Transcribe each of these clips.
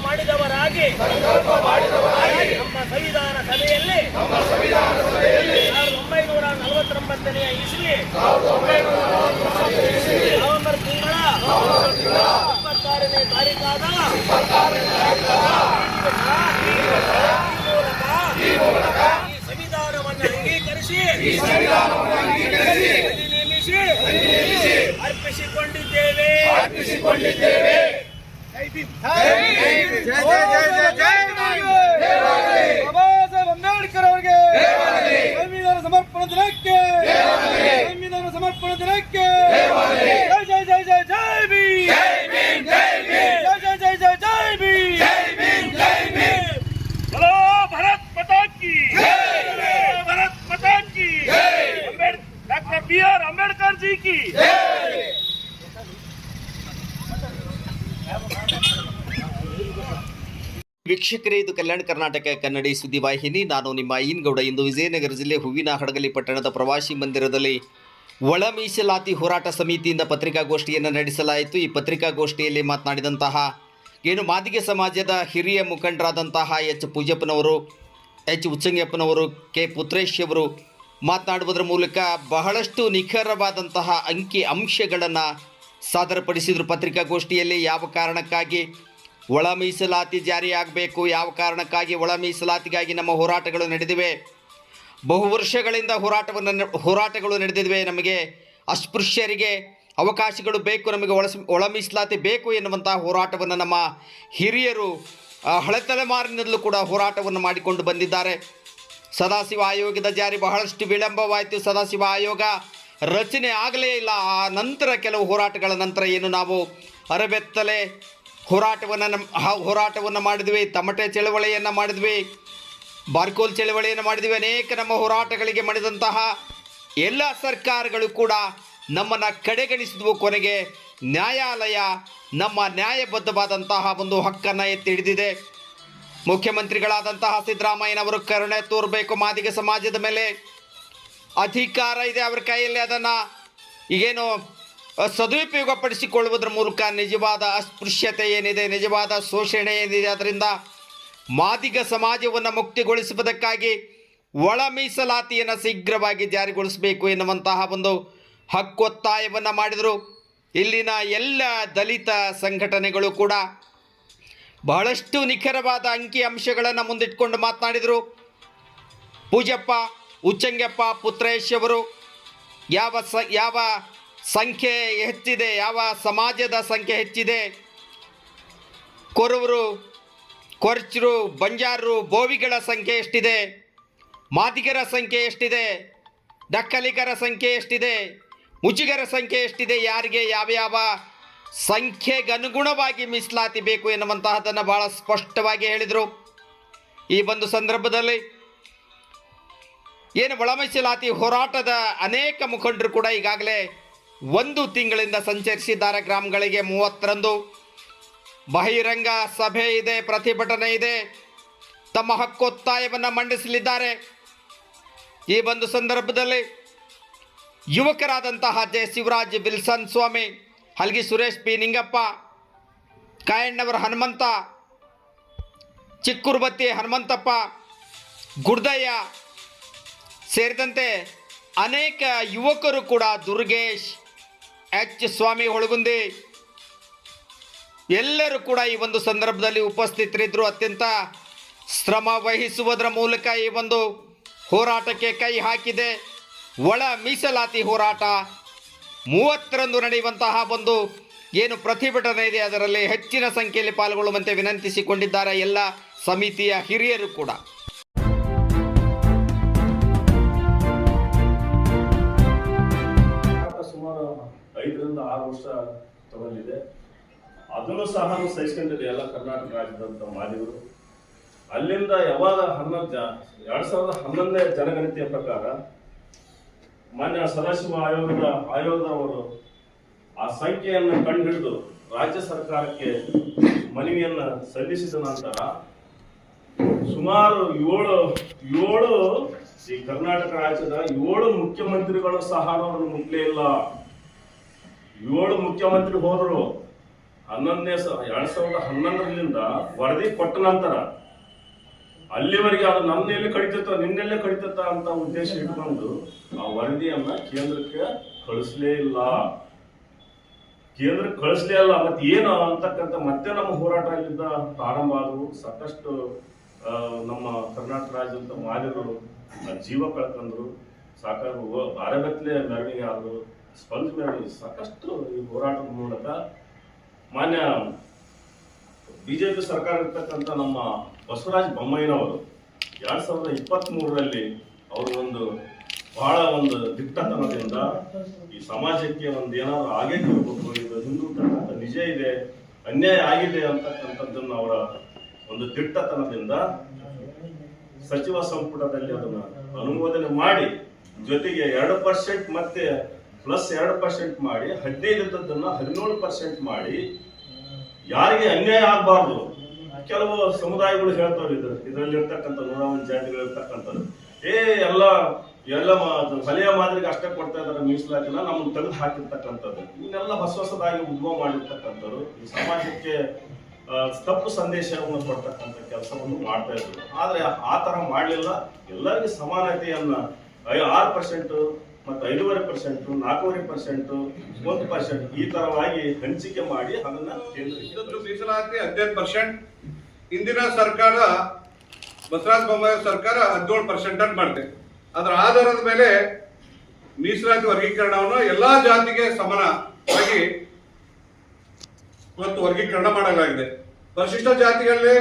ಮಾಡಿದವರಾಗಿ ನಮ್ಮ ಸಂವಿಧಾನ ಸಭೆಯಲ್ಲಿ 1949ನೇ ಇಸ್ವಿ ನವೆಂಬರ್ ತಿಂಗಳ 26ನೇ ತಾರೀಕಾದ ಈ ಸಂವಿಧಾನವನ್ನು ಅಂಗೀಕರಿಸಿ ನೇಮಿಸಿ ಅರ್ಪಿಸಿಕೊಂಡಿದ್ದೇವೆ. ಬಾಬಾ ಸಾಹೇಬ್ ಅಂಬೇಡ್ಕರ್ ಅವರಿಗೆ ಸಂವಿಧಾನ ಸಮರ್ಪಣಾ ದಿನಕ್ಕೆ ಸಂವಿಧಾನ ಸಮರ್ಪಣಾ ದಿನಕ್ಕೆ ಜೈ ಜೈ ಜೈ ಜೈ ಭೀಮ್, ಜೈ ಜೈ ಜೈ ಜೈ ಜೈ ಭೀಮ್, बोलो भारत माता की भारत माता की डॉक्टर बी.आर. अम्बेडकर जी की. ವೀಕ್ಷಕರೇ, ಇದು ಕಲ್ಯಾಣ ಕರ್ನಾಟಕ ಕನ್ನಡಿ ಸುದ್ದಿವಾಹಿನಿ. ನಾನು ನಿಮ್ಮ ಐನ್ಗೌಡ. ಇಂದು ವಿಜಯನಗರ ಜಿಲ್ಲೆ ಹೂವಿನಹಡಗಲಿ ಪಟ್ಟಣದ ಪ್ರವಾಸಿ ಮಂದಿರದಲ್ಲಿ ಒಳ ಮೀಸಲಾತಿ ಹೋರಾಟ ಸಮಿತಿಯಿಂದ ಪತ್ರಿಕಾಗೋಷ್ಠಿಯನ್ನು ನಡೆಸಲಾಯಿತು. ಈ ಪತ್ರಿಕಾಗೋಷ್ಠಿಯಲ್ಲಿ ಮಾತನಾಡಿದಂತಹ ಮಾದಿಗ ಸಮಾಜದ ಹಿರಿಯ ಮುಖಂಡರಾದಂತಹ ಎಚ್ ಪೂಜಪ್ಪನವರು, ಎಚ್ ಉಚ್ಚಂಗಿಯಪ್ಪನವರು, ಕೆ ಪುತ್ರೇಶ್ ಅವರು ಮಾತನಾಡುವುದರ ಮೂಲಕ ಬಹಳಷ್ಟು ನಿಖರವಾದಂತಹ ಅಂಕಿ ಅಂಶಗಳನ್ನು ಸಾದರಪಡಿಸಿದರು. ಪತ್ರಿಕಾಗೋಷ್ಠಿಯಲ್ಲಿ ಯಾವ ಕಾರಣಕ್ಕಾಗಿ ಒಳ ಮೀಸಲಾತಿ ಜಾರಿಯಾಗಬೇಕು, ಯಾವ ಕಾರಣಕ್ಕಾಗಿ ಒಳ ಮೀಸಲಾತಿಗಾಗಿ ನಮ್ಮ ಹೋರಾಟಗಳು ನಡೆದಿವೆ, ಬಹು ವರ್ಷಗಳಿಂದ ಹೋರಾಟಗಳು ನಡೆದಿವೆ, ನಮಗೆ ಅಸ್ಪೃಶ್ಯರಿಗೆ ಅವಕಾಶಗಳು ಬೇಕು, ನಮಗೆ ಒಳ ಮೀಸಲಾತಿ ಬೇಕು ಎನ್ನುವಂತಹ ಹೋರಾಟವನ್ನು ನಮ್ಮ ಹಿರಿಯರು ಹಳೆತಲೆಮಾರಿನಲ್ಲೂ ಕೂಡ ಹೋರಾಟವನ್ನು ಮಾಡಿಕೊಂಡು ಬಂದಿದ್ದಾರೆ. ಸದಾಶಿವ ಆಯೋಗದ ಜಾರಿ ಬಹಳಷ್ಟು ವಿಳಂಬವಾಯಿತು. ಸದಾಶಿವ ಆಯೋಗ ರಚನೆ ಆಗಲೇ ಇಲ್ಲ. ಆ ನಂತರ ಕೆಲವು ಹೋರಾಟಗಳ ನಂತರ ನಾವು ಅರಬೆತ್ತಲೆ ಹೋರಾಟವನ್ನು ಮಾಡಿದ್ವಿ, ತಮಟೆ ಚಳವಳಿಯನ್ನು ಮಾಡಿದ್ವಿ, ಬಾರ್ಕೋಲ್ ಚಳವಳಿಯನ್ನು ಮಾಡಿದ್ವಿ. ಅನೇಕ ನಮ್ಮ ಹೋರಾಟಗಳಿಗೆ ಮಣಿದಂತಹ ಎಲ್ಲ ಸರ್ಕಾರಗಳು ಕೂಡ ನಮ್ಮನ್ನು ಕಡೆಗಣಿಸಿದ್ವು. ಕೊನೆಗೆ ನ್ಯಾಯಾಲಯ ನಮ್ಮ ನ್ಯಾಯಬದ್ಧವಾದಂತಹ ಒಂದು ಹಕ್ಕನ್ನು ಎತ್ತಿ ಹಿಡಿದಿದೆ. ಮುಖ್ಯಮಂತ್ರಿಗಳಾದಂತಹ ಸಿದ್ದರಾಮಯ್ಯನವರು ಕರುಣೆ ತೋರಬೇಕು. ಮಾದಿಗ ಸಮಾಜದ ಮೇಲೆ ಅಧಿಕಾರ ಇದೆ ಅವರ ಕೈಯಲ್ಲಿ, ಅದನ್ನು ಸದುಪಯೋಗಪಡಿಸಿಕೊಳ್ಳುವುದರ ಮೂಲಕ ನಿಜವಾದ ಅಸ್ಪೃಶ್ಯತೆ ಏನಿದೆ, ನಿಜವಾದ ಶೋಷಣೆ ಏನಿದೆ, ಅದರಿಂದ ಮಾದಿಗ ಸಮಾಜವನ್ನು ಮುಕ್ತಿಗೊಳಿಸುವುದಕ್ಕಾಗಿ ಒಳ ಮೀಸಲಾತಿಯನ್ನು ಶೀಘ್ರವಾಗಿ ಜಾರಿಗೊಳಿಸಬೇಕು ಎನ್ನುವಂತಹ ಒಂದು ಹಕ್ಕೊತ್ತಾಯವನ್ನು ಮಾಡಿದರು. ಇಲ್ಲಿನ ಎಲ್ಲ ದಲಿತ ಸಂಘಟನೆಗಳು ಕೂಡ ಬಹಳಷ್ಟು ನಿಖರವಾದ ಅಂಕಿ ಅಂಶಗಳನ್ನು ಮುಂದಿಟ್ಕೊಂಡು ಮಾತನಾಡಿದರು. ಪೂಜಪ್ಪ, ಉಚ್ಚಂಗಪ್ಪ, ಪುತ್ರೇಶ್ ಅವರು ಯಾವ ಸಂಖ್ಯೆ ಹೆಚ್ಚಿದೆ, ಯಾವ ಸಮಾಜದ ಸಂಖ್ಯೆ ಹೆಚ್ಚಿದೆ, ಕೊರವರು, ಕೊರ್ಚರು, ಬಂಜಾರರು, ಬೋವಿಗಳ ಸಂಖ್ಯೆ ಎಷ್ಟಿದೆ, ಮಾದಿಗರ ಸಂಖ್ಯೆ ಎಷ್ಟಿದೆ, ಡಕ್ಕಲಿಗರ ಸಂಖ್ಯೆ ಎಷ್ಟಿದೆ, ಮುಚಿಗರ ಸಂಖ್ಯೆ ಎಷ್ಟಿದೆ, ಯಾರಿಗೆ ಯಾವ ಸಂಖ್ಯೆಗೆ ಅನುಗುಣವಾಗಿ ಮೀಸಲಾತಿ ಬೇಕು ಎನ್ನುವಂತಹದ್ದನ್ನು ಬಹಳ ಸ್ಪಷ್ಟವಾಗಿ ಹೇಳಿದರು. ಈ ಒಂದು ಸಂದರ್ಭದಲ್ಲಿ ಒಳ ಮೀಸಲಾತಿ ಹೋರಾಟದ ಅನೇಕ ಮುಖಂಡರು ಕೂಡ ಈಗಾಗಲೇ 1 ತಿಂಗಳಿಂದ ಸಂಚರಿಸಿದ್ದಾರೆ. ಗ್ರಾಮಗಳಿಗೆ 30ರಂದು ಬಹಿರಂಗ ಸಭೆ ಇದೆ, ಪ್ರತಿಭಟನೆ ಇದೆ, ತಮ್ಮ ಹಕ್ಕೊತ್ತಾಯವನ್ನು ಮಂಡಿಸಲಿದ್ದಾರೆ. ಈ ಒಂದು ಸಂದರ್ಭದಲ್ಲಿ ಯುವಕರಾದಂತಹ ಜೆ ಶಿವರಾಜ್ ವಿಲ್ಸನ್ ಸ್ವಾಮಿ, ಹಲ್ಗಿ ಸುರೇಶ್ ಪಿ ನಿಂಗಪ್ಪ, ಕಾಯಣ್ಣವರ ಹನುಮಂತ, ಚಿಕ್ಕುರ್ಬತ್ತಿ ಹನುಮಂತಪ್ಪ, ಗುಡ್ದಯ್ಯ ಸೇರಿದಂತೆ ಅನೇಕ ಯುವಕರು ಕೂಡ, ದುರ್ಗೇಶ್, ಎಚ್ ಸ್ವಾಮಿ ಹೊಳಗುಂದಿ ಎಲ್ಲರೂ ಕೂಡ ಈ ಒಂದು ಸಂದರ್ಭದಲ್ಲಿ ಉಪಸ್ಥಿತರಿದ್ದರು. ಅತ್ಯಂತ ಶ್ರಮ ವಹಿಸುವುದರ ಮೂಲಕ ಈ ಒಂದು ಹೋರಾಟಕ್ಕೆ ಕೈ ಹಾಕಿದೆ. ಒಳ ಮೀಸಲಾತಿ ಹೋರಾಟ 30ರಂದು ನಡೆಯುವಂತಹ ಒಂದು ಪ್ರತಿಭಟನೆ ಇದೆ, ಅದರಲ್ಲಿ ಹೆಚ್ಚಿನ ಸಂಖ್ಯೆಯಲ್ಲಿ ಪಾಲ್ಗೊಳ್ಳುವಂತೆ ವಿನಂತಿಸಿಕೊಂಡಿದ್ದಾರೆ ಎಲ್ಲ ಸಮಿತಿಯ ಹಿರಿಯರು ಕೂಡ. ಸುಮಾರು 5 ರಿಂದ 6 ವರ್ಷ ತಗೊಂಡಿದೆ. ಅದನ್ನು ಸಹ ಸಹಿಸ್ಕೊಂಡಿದೆ ಎಲ್ಲ ಕರ್ನಾಟಕ ರಾಜ್ಯದಂತ ಮಾದಿಗರು. ಅಲ್ಲಿಂದ ಯಾವಾಗ 2011ನೇ ಜನಗಣತಿಯ ಪ್ರಕಾರ ಮಾನ್ಯ ಸದಾಶಿವ ಆಯೋಗದವರು ಆ ಸಂಖ್ಯೆಯನ್ನು ಕಂಡುಹಿಡಿದು ರಾಜ್ಯ ಸರ್ಕಾರಕ್ಕೆ ಮನವಿಯನ್ನು ಸಲ್ಲಿಸಿದ ನಂತರ ಸುಮಾರು ಏಳು ಈ ಕರ್ನಾಟಕ ರಾಜ್ಯದ 7 ಮುಖ್ಯಮಂತ್ರಿಗಳು ಸಹ ಅವರನ್ನು ಮುಟ್ಲೇ ಇಲ್ಲ. 7 ಮುಖ್ಯಮಂತ್ರಿ ಹೋದರು. 2011ರಿಂದ ವರದಿ ಕೊಟ್ಟ ನಂತರ ಅಲ್ಲಿವರೆಗೆ ಅದು ನನ್ನೆಲ್ಲಿ ಕಡಿತತ್ತ ನಿನ್ನೆಲ್ಲೇ ಕಡಿತತ್ತ ಅಂತ ಉದ್ದೇಶ ಇಟ್ಕೊಂಡು ಆ ವರದಿಯನ್ನ ಕೇಂದ್ರಕ್ಕೆ ಕಳಿಸ್ಲೇ ಇಲ್ಲ. ಮತ್ತೆ ಏನು ಅಂತಕ್ಕಂಥ ಮತ್ತೆ ನಮ್ಮ ಹೋರಾಟ ಇಲ್ಲಿಂದ ಪ್ರಾರಂಭ ಆದವು. ಸಾಕಷ್ಟು ನಮ್ಮ ಕರ್ನಾಟಕ ರಾಜ್ಯದ ಮಾಲಿಗಳು ಜೀವ ಕಳ್ಕೊಂಡ್ರು, ಸಾಕಷ್ಟು ಅರೆಬೆತ್ತಲೆ ಮೆರವಣಿಗೆ ಆದ್ರು, ಸ್ಪಂಜ್ ಮೆರವಣಿಗೆ, ಸಾಕಷ್ಟು ಈ ಹೋರಾಟದ ಮೂಲಕ ಮಾನ್ಯ ಬಿಜೆಪಿ ಸರ್ಕಾರ ಇರ್ತಕ್ಕಂಥ ನಮ್ಮ ಬಸವರಾಜ ಬೊಮ್ಮಾಯಿನವರು 2023ರಲ್ಲಿ ಅವರು ಬಹಳ ದಿಟ್ಟತನದಿಂದ ಈ ಸಮಾಜಕ್ಕೆ ಏನಾದ್ರು ಆಗೇ ಇರಬೇಕು, ಇದು ಹಿಂದೂತಕ್ಕಂಥ ನಿಜ ಇದೆ, ಅನ್ಯಾಯ ಆಗಿದೆ ಅಂತಕ್ಕಂಥದ್ದನ್ನು ಅವರ ದಿಟ್ಟತನದಿಂದ ಸಚಿವ ಸಂಪುಟದಲ್ಲಿ ಅದನ್ನ ಅನುಮೋದನೆ ಮಾಡಿ, ಜೊತೆಗೆ 2% ಮತ್ತೆ ಪ್ಲಸ್ 2% ಮಾಡಿ 15 ಇದ್ದದ್ದನ್ನ 17% ಮಾಡಿ, ಯಾರಿಗೆ ಅನ್ಯಾಯ ಆಗಬಾರ್ದು. ಕೆಲವು ಸಮುದಾಯಗಳು ಹೇಳ್ತಾವ್ರು ಇದರಲ್ಲಿ ಇರ್ತಕ್ಕಂಥ 101 ಜಾತಿಗಳು ಇರ್ತಕ್ಕಂಥದ್ದು ಎಲ್ಲ ಹಳೆಯ ಮಾದರಿಗೆ ಅಷ್ಟೇ ಕೊಡ್ತಾ ಇದಾರೆ, ಮೀಸಲಾತಿನ ನಮ್ಮನ್ನು ತೆಗೆದು ಹಾಕಿರ್ತಕ್ಕಂಥದ್ದು, ಇವನ್ನೆಲ್ಲ ಹೊಸದಾಗಿ ಉದ್ಭವ ಮಾಡಿರ್ತಕ್ಕಂಥವ್ರು ಈ ಸಮಾಜಕ್ಕೆ ತಪ್ಪು ಸಂದೇಶವನ್ನು ಕೊಡ್ತಕ್ಕಂಥ ಕೆಲಸವನ್ನು ಮಾಡ್ತಾ ಇದ್ರು. ಆದ್ರೆ ಆ ತರ ಮಾಡಲಿಲ್ಲ. ಎಲ್ಲರಿಗೂ ಸಮಾನತೆಯನ್ನ 6% ಮತ್ತು 5.5%, 4.5%, 1% ಈ ತರವಾಗಿ ಹಂಚಿಕೆ ಮಾಡಿ ಅದನ್ನ ಮೀಸಲಾತಿ 15%. ಇಂದಿನ ಸರ್ಕಾರ ಬಸವರಾಜ ಬೊಮ್ಮಾಯಿ ಸರ್ಕಾರ 17% ಅಂತ ಮಾಡಿದೆ. ಅದರ ಆಧಾರದ ಮೇಲೆ ಮೀಸಲಾತಿ ವರ್ಗೀಕರಣವನ್ನು ಎಲ್ಲಾ ಜಾತಿಗೆ ಸಮಾನವಾಗಿ ಇವತ್ತು ವರ್ಗೀಕರಣ ಮಾಡಲಾಗಿದೆ. ಪರಿಶಿಷ್ಟ ಜಾತಿಗಳಲ್ಲಿ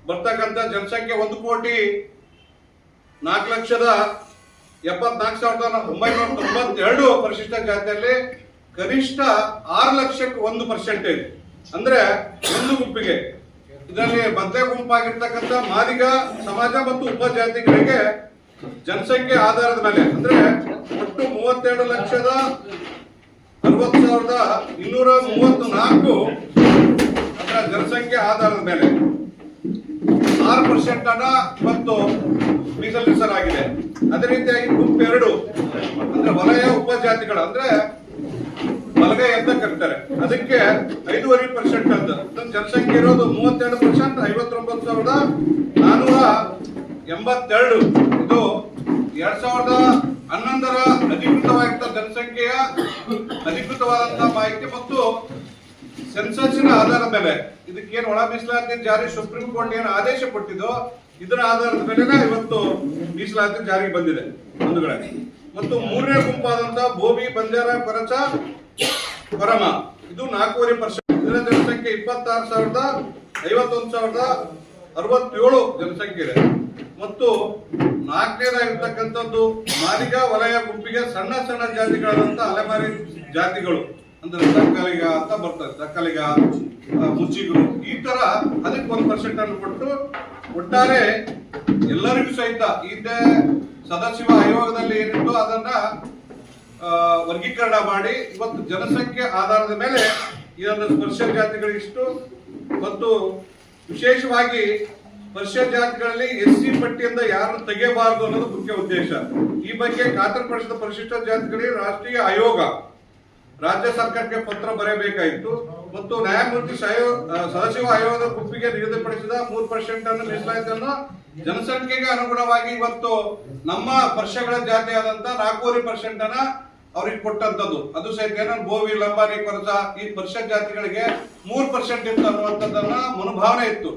ಬರ್ತಕ್ಕಂಥ ಜನಸಂಖ್ಯೆ 1,74,74,992 ಪರಿಶಿಷ್ಟ ಜಾತಿಯಲ್ಲಿ ಕನಿಷ್ಠ 6,00,000ಕ್ಕೆ 1% ಅಂದ್ರೆ ಒಂದು ಗುಂಪಿಗೆ. ಇದರಲ್ಲಿ ಮಧ್ಯ ಗುಂಪಾಗಿರ್ತಕ್ಕಂಥ ಮಾದಿಗ ಸಮಾಜ ಮತ್ತು ಉಪಜಾತಿಗಳಿಗೆ ಜನಸಂಖ್ಯೆ ಆಧಾರದ ಮೇಲೆ ಅಂದ್ರೆ ಒಟ್ಟು 32,60,234 ಅದರ ಜನಸಂಖ್ಯೆ ಆಧಾರದ ಮೇಲೆ 6% ಅನ್ನ ಮತ್ತು ಮೀಸಲಿಸಲಾಗಿದೆ. ಅದೇ ರೀತಿಯಾಗಿ ಗುಂಪು 2 ಅಂದ್ರೆ ವಲಯ ಉಪಜಾತಿಗಳು ಅಂದ್ರೆ ಬಲಗೈ ಅಂತ ಕರೀತಾರೆ, ಅದಕ್ಕೆ 5.5% ಅಂತ ಜನಸಂಖ್ಯೆ ಇರೋದು 32%, 59,482. ಇದು 2011ರ ಅಧಿಕೃತವಾಗಿದ್ದ ಜನಸಂಖ್ಯೆಯ ಅಧಿಕೃತವಾದಂತಹ ಮಾಹಿತಿ ಮತ್ತು ಸೆನ್ಸಸ್ಸಿನ ಆಧಾರದ ಮೇಲೆ ಇದಕ್ಕೇನು ಒಳ ಮೀಸಲಾತಿ ಜಾರಿ ಸುಪ್ರೀಂ ಕೋರ್ಟ್ ಏನು ಆದೇಶ ಕೊಟ್ಟಿದ್ದೋ ಇದರ ಆಧಾರದ ಮೇಲೆ ಇವತ್ತು ಮೀಸಲಾತಿ ಜಾರಿಗೆ ಬಂದಿದೆ ಒಂದುಗಡೆ. ಮತ್ತು 3ನೇ ಗುಂಪಾದಂತಹ ಬೋವಿ, ಬಂಜಾರ, ಕೊರಚ, ಕೊರಮ ಇದು 4.5%. ಇದರ ಜನಸಂಖ್ಯೆ 26,051,067 ಜನಸಂಖ್ಯೆ ಇದೆ. ಮತ್ತು 4ನೇದಾಗಿರ್ತಕ್ಕಂಥದ್ದು ಮಾದಿಗ ವಲಯ ಗುಂಪಿಗೆ ಸಣ್ಣ ಸಣ್ಣ ಜಾತಿಗಳಾದಂತ ಅಲೆಮಾರಿ ಜಾತಿಗಳು ಅಂದ್ರೆ ದಕ್ಕಲಿಗ ಅಂತ ಬರ್ತದೆ, ದಕ್ಕಲಿಗ, ಮುಚ್ಚಿಗರು, ಈ ತರ ಅದಕ್ಕೆ 1% ಅನ್ನು ಕೊಟ್ಟು ಒಟ್ಟಾರೆ ಎಲ್ಲರಿಗೂ ಸಹಿತ ಹಿಂದೆ ಸದಾಶಿವ ಆಯೋಗದಲ್ಲಿ ಏನಿತ್ತು ಅದನ್ನ ವರ್ಗೀಕರಣ ಮಾಡಿ ಇವತ್ತು ಜನಸಂಖ್ಯೆ ಆಧಾರದ ಮೇಲೆ ಇದನ್ನು ಸ್ಪರ್ಶ ಜಾತಿಗಳಿಷ್ಟು ಮತ್ತು ವಿಶೇಷವಾಗಿ ಸ್ಪರ್ಶ ಜಾತಿಗಳಲ್ಲಿ SC ಪಟ್ಟಿಯಿಂದ ಯಾರನ್ನು ತೆಗೆಯಬಾರದು ಅನ್ನೋದು ಮುಖ್ಯ ಉದ್ದೇಶ. ಈ ಬಗ್ಗೆ ಖಾತರಿಪಡಿಸಿದ ಪರಿಶಿಷ್ಟ ಜಾತಿಗಳಿಗೆ ರಾಷ್ಟ್ರೀಯ ಆಯೋಗ ರಾಜ್ಯ ಸರ್ಕಾರಕ್ಕೆ ಪತ್ರ ಬರೆಯಬೇಕಾಯಿತು ಮತ್ತು ನ್ಯಾಯಮೂರ್ತಿ ಸದಾಶಿವ ಆಯೋಗದ ಗುಂಪಿಗೆ ನಿಗದಿಪಡಿಸಿದ 3% ಅನ್ನು ಮೀಸಲಾತಿಯನ್ನು ಜನಸಂಖ್ಯೆಗೆ ಅನುಗುಣವಾಗಿ ಇವತ್ತು ನಮ್ಮ ವರ್ಷಗಳ ಜಾತಿಯಾದಂತ 4.5% ಅನ್ನ ಅವ್ರಿಗೆ ಕೊಟ್ಟಂತದ್ದು. ಅದು ಸಹಿತ ಏನೋ ಬೋವಿ, ಲಂಬಾಣಿ, ಕೊರಚ ಈ ಪರಿಷತ್ ಜಾತಿಗಳಿಗೆ 3% ಇತ್ತು ಅನ್ನುವಂಥದ್ದನ್ನ ಮನೋಭಾವನೆ ಇತ್ತು.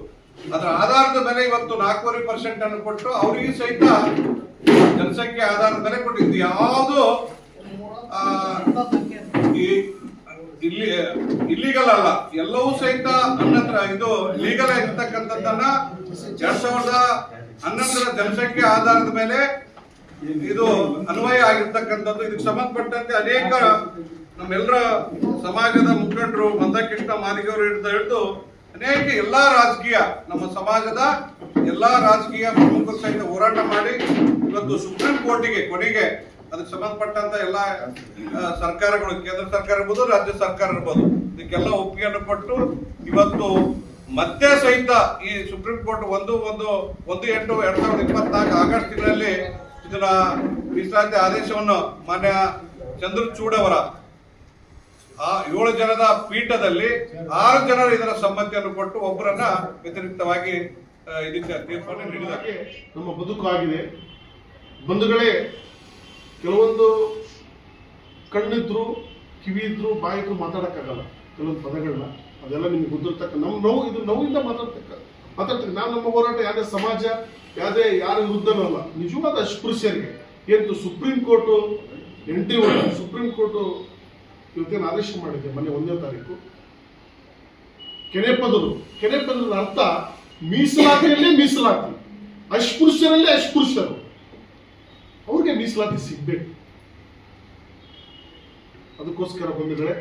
ಅದರ ಆಧಾರದ ಮೇಲೆ ಇವತ್ತು 4.5% ಅನ್ನು ಕೊಟ್ಟು ಅವರಿಗೆ ಸಹಿತ ಜನಸಂಖ್ಯೆ ಆಧಾರದ ಮೇಲೆ ಕೊಟ್ಟಿದ್ದು. ಯಾವುದು ಇಲ್ಲಿಗಲ್ ಅಲ್ಲ, ಎಲ್ಲವೂ ಸಹಿತ ಅನ್ನತ್ರ ಇದು ಲೀಗಲ್ ಆಗಿರ್ತಕ್ಕಂಥದ್ದನ್ನ 2011ರ ಜನಸಂಖ್ಯೆ ಆಧಾರದ ಮೇಲೆ ಇದು ಅನ್ವಯ ಆಗಿರ್ತಕ್ಕಂಥದ್ದು. ಇದಕ್ಕೆ ಸಂಬಂಧಪಟ್ಟಂತೆ ಅನೇಕ ನಮ್ಮೆಲ್ಲರ ಸಮಾಜದ ಮುಖಂಡರು ಮಂದಕೃಷ್ಣ ಮಾದಿಗವರು ಹಿಡಿದು ಅನೇಕ ಎಲ್ಲಾ ರಾಜಕೀಯ ನಮ್ಮ ಸಮಾಜದ ಎಲ್ಲಾ ರಾಜಕೀಯ ಪ್ರಮುಖರು ಸಹಿತ ಹೋರಾಟ ಮಾಡಿ ಇವತ್ತು ಸುಪ್ರೀಂ ಕೋರ್ಟಿಗೆ ಕೊನೆಗೆ ಅದಕ್ಕೆ ಸಂಬಂಧಪಟ್ಟಂತ ಎಲ್ಲಾ ಸರ್ಕಾರಗಳು, ಕೇಂದ್ರ ಸರ್ಕಾರ ಇರ್ಬೋದು, ರಾಜ್ಯ ಸರ್ಕಾರ ಇರ್ಬೋದು, ಇದಕ್ಕೆಲ್ಲ ಒಪ್ಪಿಗೆಯನ್ನು ಕೊಟ್ಟು ಇವತ್ತು ಮತ್ತೆ ಸಹಿತ ಈ ಸುಪ್ರೀಂ ಕೋರ್ಟ್ 1/8/2024 ಆಗಸ್ಟ್ ತಿಂಗಳಲ್ಲಿ ಇದನ್ನ ಮೀಸಲಾತಿ ಆದೇಶವನ್ನು ಮಾನ್ಯ ಚಂದ್ರಚೂಡ್ ಅವರ ಆ 7 ಜನದ ಪೀಠದಲ್ಲಿ 6 ಜನರು ಇದರ ಸಮ್ಮತಿಯನ್ನು ಕೊಟ್ಟು ಒಬ್ಬರನ್ನ ವ್ಯತಿರಿಕ್ತವಾಗಿ ಇದಕ್ಕೆ ತೀರ್ಪನ್ನು ನೀಡಿದ್ದಾರೆ. ನಮ್ಮ ಬದುಕು ಆಗಿದೆ ಬಂಧುಗಳೇ. ಕೆಲವೊಂದು ಕಣ್ಣಿದ್ರು, ಕಿವಿ ಇದ್ರು, ಬಾಯಿ ಇದ್ರು ಮಾತಾಡಕ್ಕಾಗಲ್ಲ ಕೆಲವೊಂದು ಪದಗಳನ್ನ. ಅದೆಲ್ಲ ನಿಮ್ಗೆ ಗೊತ್ತಿರ್ತಕ್ಕ ನಮ್ಮ ನೋವು, ಇದು ನೋವಿಂದ ಮಾತಾಡ್ತಕ್ಕ ನಾವು ನಮ್ಮ ಹೋರಾಟ ಯಾವುದೇ ಸಮಾಜ ಯಾರ ವಿರುದ್ಧನೂ ಅಲ್ಲ. ನಿಜವಾದ ಅಸ್ಪೃಶ್ಯರಿಗೆ ಏನು ಸುಪ್ರೀಂ ಕೋರ್ಟು ಸುಪ್ರೀಂ ಕೋರ್ಟು ಇವತ್ತೇನು ಆದೇಶ ಮಾಡಿದೆ ಮೊನ್ನೆ 1ನೇ ತಾರೀಕು. ಕೆನೆಪದರ ಅರ್ಥ ಮೀಸಲಾತಿಯಲ್ಲೇ ಮೀಸಲಾತಿ, ಅಸ್ಪೃಶ್ಯರಲ್ಲೇ ಅಸ್ಪೃಶ್ಯರು, ಅವ್ರಿಗೆ ಮೀಸಲಾತಿ ಸಿಗ್ಬೇಕು. ಅದಕ್ಕೋಸ್ಕರ ಬಂಧುಗಳೇ,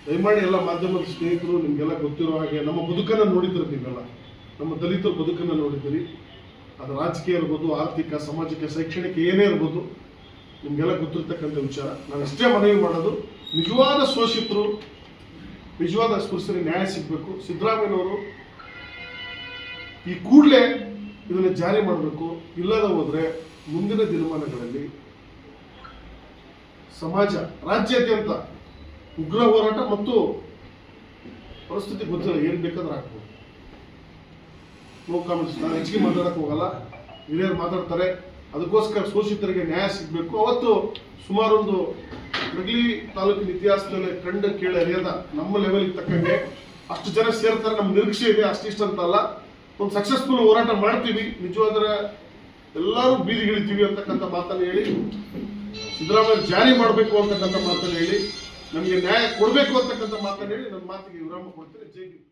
ದಯಮಾಡಿ ಎಲ್ಲ ಮಾಧ್ಯಮದ ಸ್ನೇಹಿತರು ನಿಮ್ಗೆಲ್ಲ ಗೊತ್ತಿರೋ ಹಾಗೆ ನಮ್ಮ ಬದುಕನ್ನು ನೋಡಿದ್ರು. ನೀವೆಲ್ಲ ನಮ್ಮ ದಲಿತರ ಬದುಕನ್ನು ನೋಡಿದ್ದೀರಿ. ಅದು ರಾಜಕೀಯ ಇರ್ಬೋದು, ಆರ್ಥಿಕ, ಸಾಮಾಜಿಕ, ಶೈಕ್ಷಣಿಕ ಏನೇ ಇರ್ಬೋದು, ನಿಮ್ಗೆಲ್ಲ ಗೊತ್ತಿರ್ತಕ್ಕಂಥ ವಿಚಾರ. ನಾನು ಇಷ್ಟೇ ಮನವಿ ಮಾಡೋದು, ನಿಜವಾದ ಶೋಷಿತರು, ನಿಜವಾದ ಅಸ್ಪೃಶ್ಯರಿಗೆ ನ್ಯಾಯ ಸಿಗಬೇಕು. ಸಿದ್ದರಾಮಯ್ಯನವರು ಈ ಕೂಡಲೇ ಇದನ್ನು ಜಾರಿ ಮಾಡಬೇಕು. ಇಲ್ಲದ ಹೋದ್ರೆ ಮುಂದಿನ ದಿನಮಾನಗಳಲ್ಲಿ ಸಮಾಜ ರಾಜ್ಯಾದ್ಯಂತ ಉಗ್ರ ಹೋರಾಟ ಮತ್ತು ಪರಿಸ್ಥಿತಿ ಗೊತ್ತಿಲ್ಲ, ಏನ್ ಬೇಕಾದ್ರೂ ಆಗ್ಬೋದು. No comments. ನಾನು ಹೆಚ್ಚಿಗೆ ಮಾತಾಡಕ್ಕೆ ಹೋಗಲ್ಲ, ಹಿರಿಯರು ಮಾತಾಡ್ತಾರೆ. ಅದಕ್ಕೋಸ್ಕರ ಶೋಷಿತರಿಗೆ ನ್ಯಾಯ ಸಿಗಬೇಕು. ಅವತ್ತು ಸುಮಾರೊಂದು ಹಡಗಲಿ ತಾಲೂಕಿನ ಇತಿಹಾಸದಲ್ಲಿ ಕಂಡು ಕೇಳಿ ಅರಿಯದ ನಮ್ಮ ಲೆವೆಲ್ಗೆ ತಕ್ಕಂಗೆ ಅಷ್ಟು ಜನ ಸೇರ್ತಾರೆ. ನಮ್ಮ ನಿರೀಕ್ಷೆ ಇದೆ, ಅಷ್ಟಿಷ್ಟ ಅಂತ ಅಲ್ಲ. ಒಂದು ಸಕ್ಸಸ್ಫುಲ್ ಹೋರಾಟ ಮಾಡ್ತೀವಿ, ನಿಜವಾದ್ರೆ ಎಲ್ಲರೂ ಬೀದಿಗಿಳಿತೀವಿ ಅಂತಕ್ಕಂಥ ಮಾತನ್ನು ಹೇಳಿ, ಸಿದ್ದರಾಮಯ್ಯ ಜಾರಿ ಮಾಡಬೇಕು ಅಂತಕ್ಕಂಥ ಮಾತನ್ನು ಹೇಳಿ, ನಮಗೆ ನ್ಯಾಯ ಕೊಡಬೇಕು ಅಂತಕ್ಕಂಥ ಮಾತನ್ನು ಹೇಳಿ ನನ್ನ ಮಾತಿಗೆ ವಿರಾಮ ಕೊಡ್ತೇನೆ. ಜೈ ಹಿಂದ್.